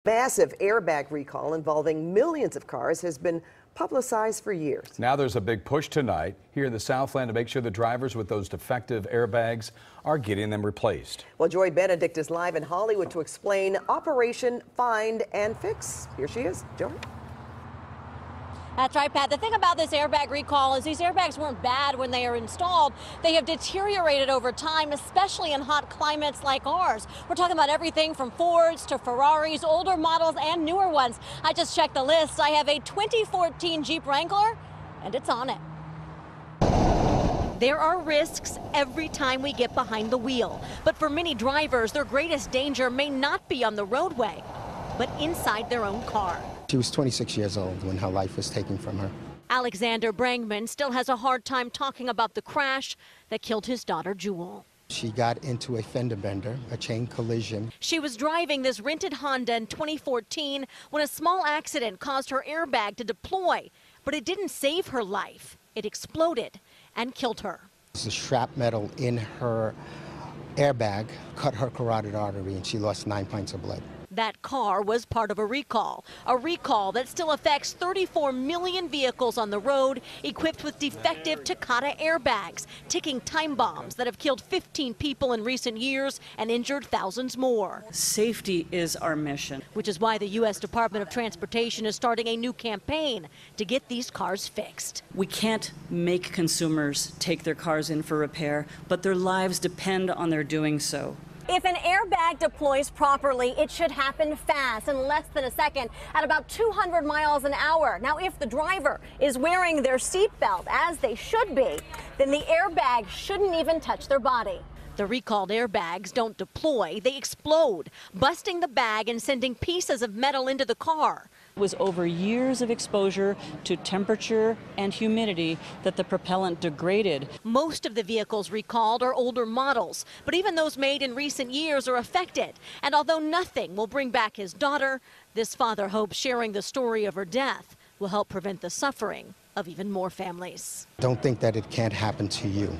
Massive airbag recall involving millions of cars has been publicized for years. Now there's a big push tonight here in the Southland to make sure the drivers with those defective airbags are getting them replaced. Well, Joy Benedict is live in Hollywood to explain Operation Find and Fix. Here she is, Joy. That's right, Pat. The thing about this airbag recall is these airbags weren't bad when they are installed. They have deteriorated over time, especially in hot climates like ours. We're talking about everything from Fords to Ferraris, older models and newer ones. I just checked the list. I have a 2014 Jeep Wrangler, and it's on it. There are risks every time we get behind the wheel. But for many drivers, their greatest danger may not be on the roadway, but inside their own car. She was 26 years old when her life was taken from her. Alexander Brangman still has a hard time talking about the crash that killed his daughter, Jewel. She got into a fender bender, a chain collision. She was driving this rented Honda in 2014 when a small accident caused her airbag to deploy, but it didn't save her life. It exploded and killed her. The shrapnel in her airbag cut her carotid artery and she lost 9 pints of blood. That car was part of a recall that still affects 34 million vehicles on the road equipped with defective Takata airbags, ticking time bombs that have killed 15 people in recent years and injured thousands more. Safety is our mission. Which is why the U.S. Department of Transportation is starting a new campaign to get these cars fixed. We can't make consumers take their cars in for repair, but their lives depend on their doing so. If an airbag deploys properly, it should happen fast, in less than a second, at about 200 miles an hour. Now, if the driver is wearing their seatbelt, as they should be, then the airbag shouldn't even touch their body. The recalled airbags don't deploy, they explode, busting the bag and sending pieces of metal into the car. It was over years of exposure to temperature and humidity that the propellant degraded. Most of the vehicles recalled are older models, but even those made in recent years are affected. And although nothing will bring back his daughter, this father hopes sharing the story of her death will help prevent the suffering of even more families. Don't think that it can't happen to you.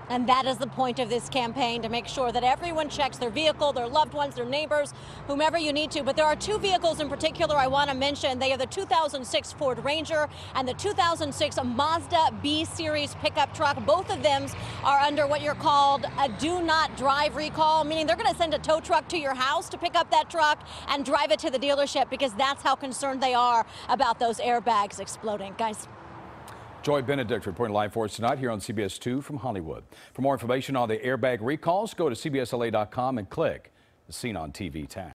And that is the point of this campaign, to make sure that everyone checks their vehicle, their loved ones, their neighbors, whomever you need to. But there are two vehicles in particular I want to mention. They are the 2006 Ford Ranger and the 2006 Mazda B-Series pickup truck. Both of them are under what you're called a do not drive recall, meaning they're going to send a tow truck to your house to pick up that truck and drive it to the dealership, because that's how concerned they are about those airbags exploding. Guys. Joy Benedict reporting live for us tonight here on CBS 2 from Hollywood. For more information on the airbag recalls, go to cbsla.com and click the Scene on TV tab.